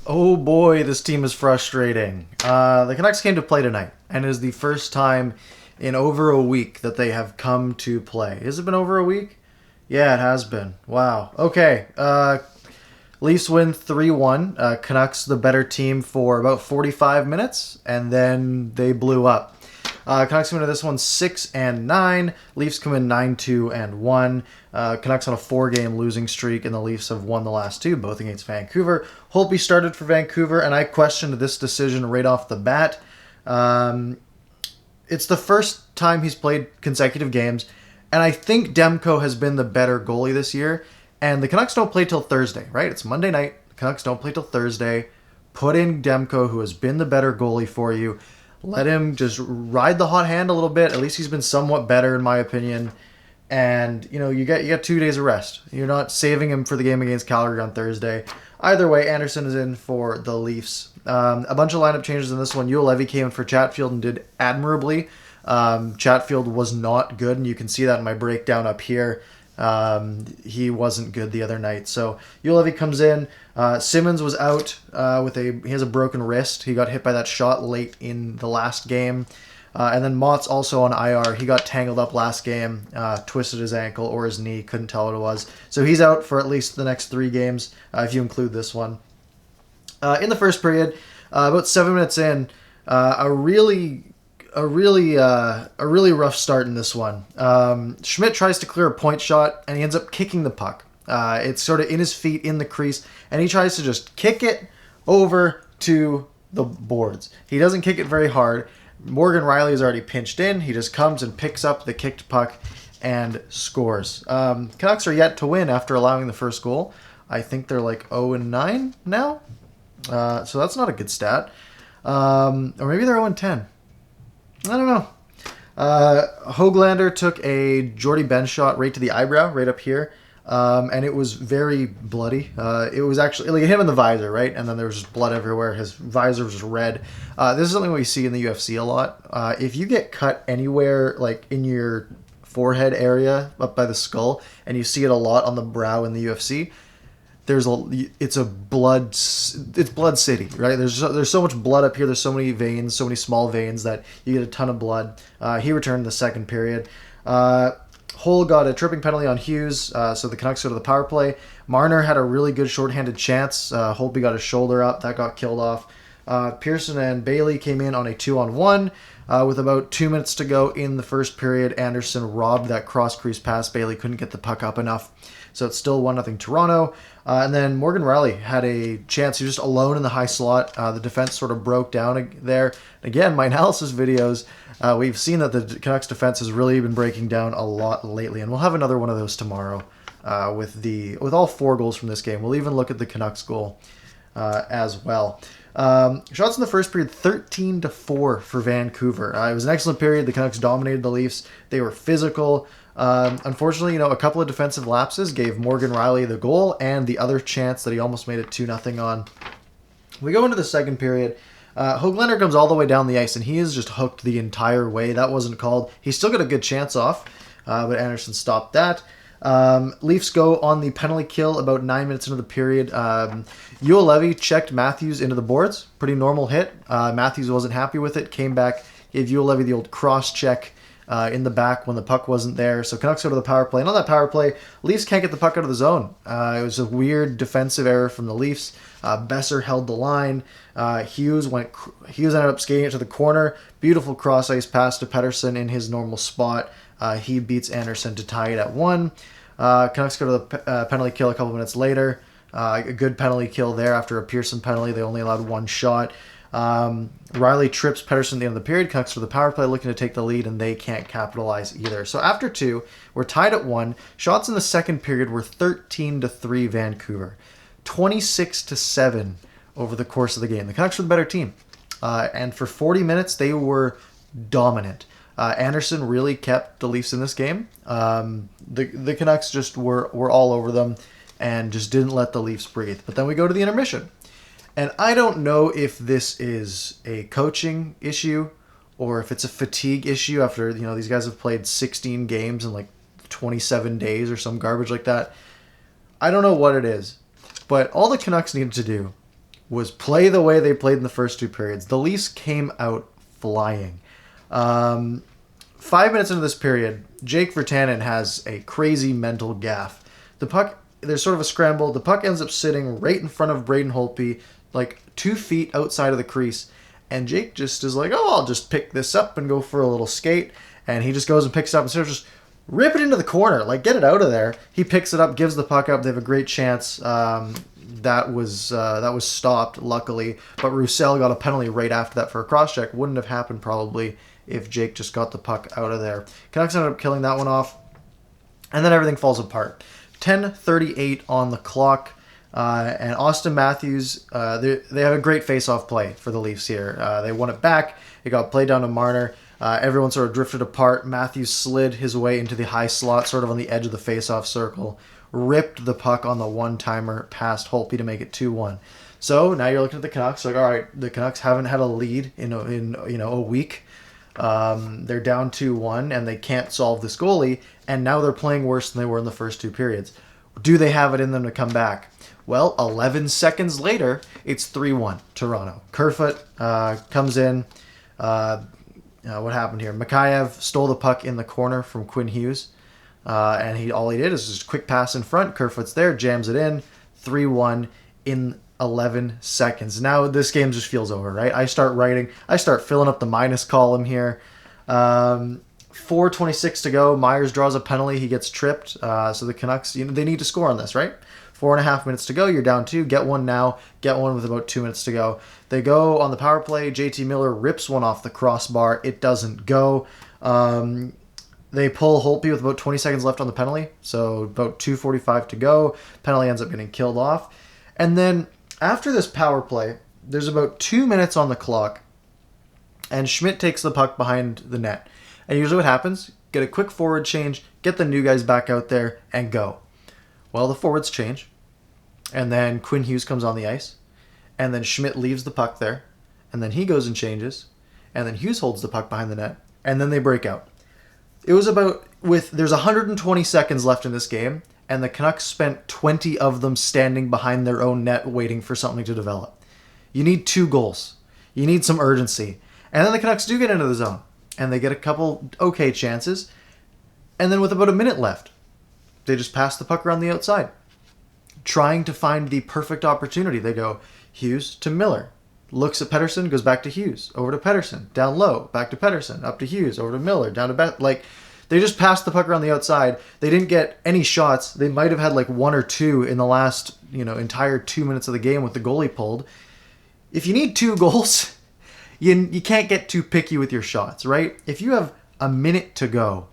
Oh boy, this team is frustrating. The Canucks came to play tonight, and it is the first time in over a week that they have come to play. Has it been over a week? Yeah, it has been. Wow. Okay. Leafs win 3-1. Canucks the better team for about 45 minutes, and then they blew up. Canucks come into this one 6-9. Leafs come in 9-2-1. Canucks on a 4-game losing streak, and the Leafs have won the last two, both against Vancouver. Holtby started for Vancouver, and I questioned this decision right off the bat. It's the first time he's played consecutive games, and I think Demko has been the better goalie this year. And the Canucks don't play till Thursday, right? It's Monday night. The Canucks don't play till Thursday. Put in Demko, who has been the better goalie for you. Let him just ride the hot hand a little bit. At least he's been somewhat better, in my opinion. And you got 2 days of rest. You're not saving him for the game against Calgary on Thursday. Either way, Anderson is in for the Leafs. A bunch of lineup changes in this one. Levy came in for Chatfield and did admirably. Chatfield was not good, and you can see that in my breakdown up here. He wasn't good the other night. So Levy comes in. Simmons was out he has a broken wrist. He got hit by that shot late in the last game. And then Mott's also on IR. He got tangled up last game, twisted his ankle or his knee, couldn't tell what it was. So he's out for at least the next 3 games, if you include this one. In the first period, about 7 minutes in, a really rough start in this one. Schmidt tries to clear a point shot, and he ends up kicking the puck. It's sort of in his feet in the crease, and he tries to just kick it over to the boards. He doesn't kick it very hard. Morgan Rielly is already pinched in. He just comes and picks up the kicked puck and scores. Canucks are yet to win after allowing the first goal. I think they're like 0-9 now. So that's not a good stat. Or maybe they're 0-10. I don't know. Höglander took a Jordy Ben shot right to the eyebrow, right up here. And it was very bloody. It was actually like him in the visor, right? And then there was just blood everywhere. His visor was red. This is something we see in the UFC a lot. If you get cut anywhere, like in your forehead area up by the skull, and you see it a lot on the brow in the UFC, it's blood city, right? There's so much blood up here. There's so many veins, so many small veins that you get a ton of blood. He returned in the second period. Hull got a tripping penalty on Hughes, so the Canucks go to the power play. Marner had a really good shorthanded chance. Holtby got his shoulder up. That got killed off. Pearson and Bailey came in on a 2-on-1. With about 2 minutes to go in the first period, Anderson robbed that cross-crease pass. Bailey couldn't get the puck up enough. So it's still 1-0 Toronto. And then Morgan Rielly had a chance. He was just alone in the high slot. The defense sort of broke down there. Again, my analysis videos, we've seen that the Canucks defense has really been breaking down a lot lately. And we'll have another one of those tomorrow with all 4 goals from this game. We'll even look at the Canucks goal as well. Shots in the first period, 13-4 for Vancouver. It was an excellent period. The Canucks dominated the Leafs. They were physical. Unfortunately, a couple of defensive lapses gave Morgan Rielly the goal and the other chance that he almost made it 2-0 on. We go into the second period. Höglander comes all the way down the ice, and he is just hooked the entire way. That wasn't called. He still got a good chance off, but Anderson stopped that. Leafs go on the penalty kill about 9 minutes into the period. Levy checked Matthews into the boards. Pretty normal hit. Matthews wasn't happy with it. Came back, gave Levy the old cross check in the back when the puck wasn't there. So Canucks go to the power play. And on that power play, Leafs can't get the puck out of the zone. It was a weird defensive error from the Leafs. Besser held the line. Hughes ended up skating it to the corner. Beautiful cross ice pass to Pettersson in his normal spot. He beats Anderson to tie it at 1. Canucks go to the penalty kill a couple minutes later. A good penalty kill there after a Pearson penalty. They only allowed 1 shot. Rielly trips Pettersson at the end of the period. Canucks to the power play looking to take the lead, and they can't capitalize either. So after 2, we're tied at 1. Shots in the second period were 13-3 Vancouver. 26-7 over the course of the game. The Canucks were the better team. And for 40 minutes, they were dominant. Anderson really kept the Leafs in this game. The Canucks just were all over them and just didn't let the Leafs breathe. But then we go to the intermission. And I don't know if this is a coaching issue or if it's a fatigue issue after, these guys have played 16 games in like 27 days or some garbage like that. I don't know what it is. But all the Canucks needed to do was play the way they played in the first 2 periods. The Leafs came out flying. 5 minutes into this period, Jake Virtanen has a crazy mental gaffe. The puck, there's sort of a scramble. The puck ends up sitting right in front of Braden Holtby, like 2 feet outside of the crease. And Jake just is like, oh, I'll just pick this up and go for a little skate. And he just goes and picks it up and starts just rip it into the corner. Like, get it out of there. He picks it up, gives the puck up. They have a great chance. That was stopped, luckily. But Roussel got a penalty right after that for a cross-check. Wouldn't have happened probably if Jake just got the puck out of there. Canucks ended up killing that one off. And then everything falls apart. 10:38 on the clock. And Austin Matthews, they have a great face-off play for the Leafs here. They won it back. It got played down to Marner. Everyone sort of drifted apart. Matthews slid his way into the high slot, sort of on the edge of the face-off circle. Ripped the puck on the one-timer past Holtby to make it 2-1. So now you're looking at the Canucks. Like, all right, the Canucks haven't had a lead in a week. They're down 2-1, and they can't solve this goalie. And now they're playing worse than they were in the first 2 periods. Do they have it in them to come back? Well, 11 seconds later, it's 3-1 Toronto. Kerfoot comes in. What happened here? Mikheyev stole the puck in the corner from Quinn Hughes. And all he did is just a quick pass in front. Kerfoot's there, jams it in. 3-1 in 11 seconds. Now this game just feels over, right? I start filling up the minus column here. 4:26 to go. Myers draws a penalty. He gets tripped. So the Canucks, they need to score on this, right? 4.5 minutes to go. You're down 2. Get one now. Get one with about 2 minutes to go. They go on the power play. JT Miller rips one off the crossbar. It doesn't go. They pull Holtby with about 20 seconds left on the penalty. So about 2:45 to go. Penalty ends up getting killed off. And then after this power play, there's about 2 minutes on the clock. And Schmidt takes the puck behind the net. And usually what happens, get a quick forward change, get the new guys back out there, and go. Well, the forwards change. And then Quinn Hughes comes on the ice. And then Schmidt leaves the puck there. And then he goes and changes. And then Hughes holds the puck behind the net. And then they break out. It was there's 120 seconds left in this game. And the Canucks spent 20 of them standing behind their own net waiting for something to develop. You need 2 goals. You need some urgency. And then the Canucks do get into the zone. And they get a couple okay chances. And then with about a minute left, they just pass the puck around the outside. Trying to find the perfect opportunity. They go Hughes to Miller. Looks at Pettersson, goes back to Hughes. Over to Pettersson. Down low. Back to Pettersson. Up to Hughes. Over to Miller. Down to Like, they just passed the puck around the outside. They didn't get any shots. They might have had like 1 or 2 in the last, entire 2 minutes of the game with the goalie pulled. If you need 2 goals, you can't get too picky with your shots, right? If you have a minute to go,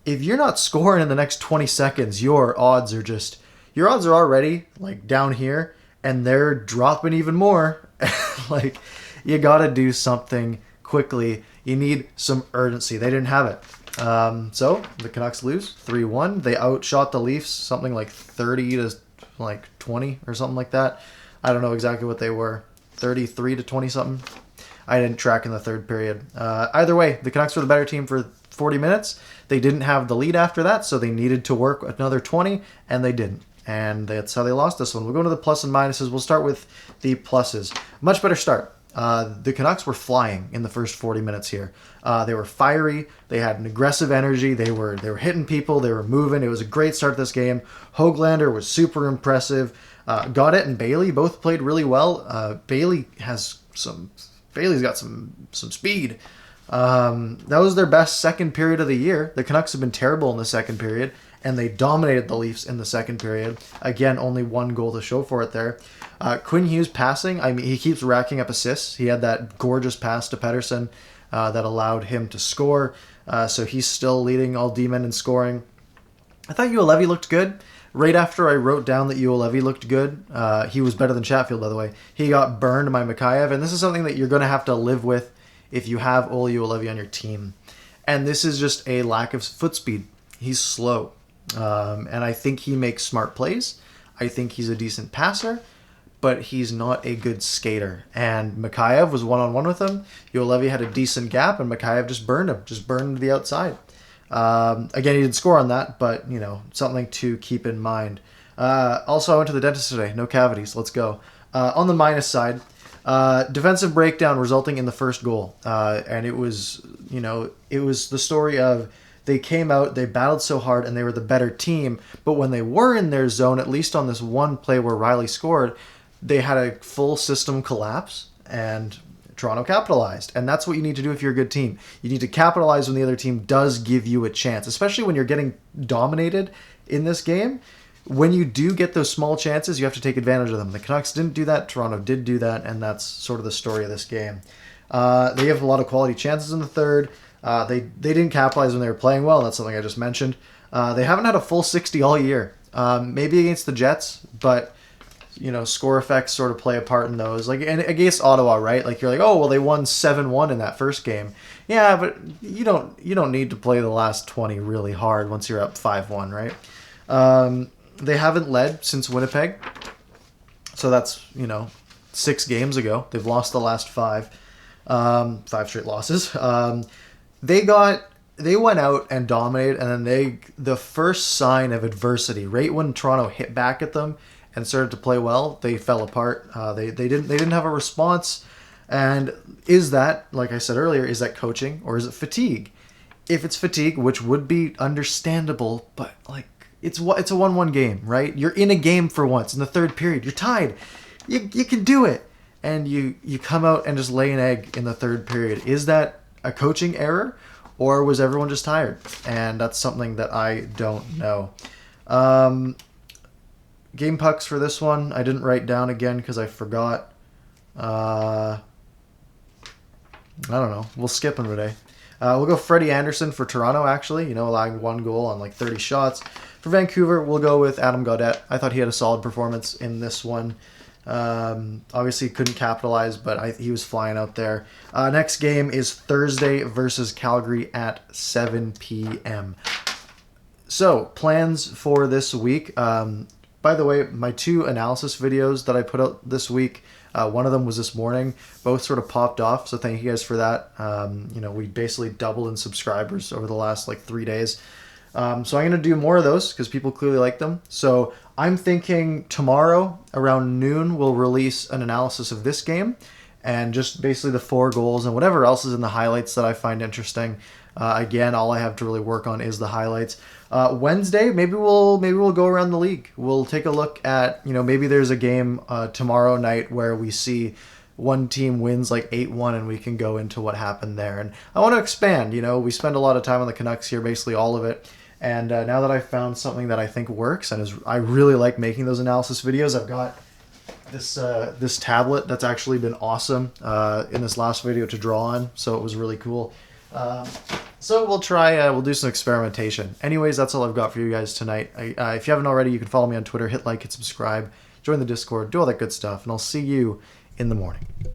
if you're not scoring in the next 20 seconds, your odds are already like down here, and they're dropping even more. Like, you got to do something quickly. You need some urgency. They didn't have it. So the Canucks lose 3-1. They outshot the Leafs something like 30 to like 20 or something like that. I don't know exactly what they were. 33 to 20 something. I didn't track in the third period. Either way, the Canucks were the better team for 40 minutes. They didn't have the lead after that, so they needed to work another 20, and they didn't. And that's how they lost this one. We'll go into the plus and minuses. We'll start with the pluses. Much better start. The Canucks were flying in the first 40 minutes here. They were fiery. They had an aggressive energy. They were hitting people. They were moving. It was a great start to this game. Hoaglander was super impressive. Gaudette and Bailey both played really well. Bailey's got some speed. That was their best second period of the year. The Canucks have been terrible in the second period, and they dominated the Leafs in the second period. Again, only 1 goal to show for it there. Quinn Hughes passing, he keeps racking up assists. He had that gorgeous pass to Pettersson that allowed him to score. So he's still leading all D-men in scoring. I thought Uelevi looked good. Right after I wrote down that Uelevi looked good, he was better than Chatfield, by the way. He got burned by Mikheyev, and this is something that you're going to have to live with if you have Ole Uelevi on your team. And this is just a lack of foot speed. He's slow. And I think he makes smart plays. I think he's a decent passer, but he's not a good skater. And Mikheyev was one-on-one with him. Uelevi had a decent gap, and Mikheyev just burned him, just burned the outside. Again, he didn't score on that, but, something to keep in mind. Also, I went to the dentist today. No cavities. Let's go. On the minus side, defensive breakdown resulting in the first goal. And it was the story of they came out, they battled so hard, and they were the better team. But when they were in their zone, at least on this one play where Riley scored, they had a full system collapse, and Toronto capitalized. And that's what you need to do if you're a good team. You need to capitalize when the other team does give you a chance, especially when you're getting dominated in this game. When you do get those small chances, you have to take advantage of them. The Canucks didn't do that. Toronto did do that, and that's sort of the story of this game. They have a lot of quality chances in the third. They didn't capitalize when they were playing well. That's something I just mentioned. They haven't had a full 60 all year. Maybe against the Jets, but score effects sort of play a part in those. Like, and against Ottawa, right? Like, you're like, oh well, they won 7-1 in that first game. Yeah, but you don't need to play the last 20 really hard once you're up 5-1, right? They haven't led since Winnipeg, so that's 6 games ago. They've lost the last 5 straight losses. They went out and dominated, and then the first sign of adversity, right when Toronto hit back at them and started to play well, they fell apart. They didn't have a response. And is that, like I said earlier, is that coaching or is it fatigue? If it's fatigue, which would be understandable, but like it's a 1-1 game, right? You're in a game for once in the third period. You're tied. You can do it, and you come out and just lay an egg in the third period. Is that a coaching error, or was everyone just tired? And that's something that I don't know. Game pucks for this one, I didn't write down again because I forgot. I don't know. We'll skip him today. We'll go Freddie Anderson for Toronto, actually, allowing 1 goal on like 30 shots. For Vancouver, we'll go with Adam Gaudette. I thought he had a solid performance in this one. Obviously, couldn't capitalize, but he was flying out there. Next game is Thursday versus Calgary at 7 p.m. So, plans for this week. By the way, my 2 analysis videos that I put out this week, one of them was this morning. Both sort of popped off, so thank you guys for that. We basically doubled in subscribers over the last 3 days. So I'm going to do more of those because people clearly like them. So I'm thinking tomorrow around noon we'll release an analysis of this game and just basically the 4 goals and whatever else is in the highlights that I find interesting. Again, all I have to really work on is the highlights. Wednesday, maybe we'll go around the league. We'll take a look at, maybe there's a game tomorrow night where we see one team wins 8-1 and we can go into what happened there. And I want to expand. We spend a lot of time on the Canucks here, basically all of it. And now that I've found something that I think works, and I really like making those analysis videos, I've got this tablet that's actually been awesome in this last video to draw on, so it was really cool. So we'll do some experimentation. Anyways, that's all I've got for you guys tonight. If you haven't already, you can follow me on Twitter, hit like, hit subscribe, join the Discord, do all that good stuff, and I'll see you in the morning.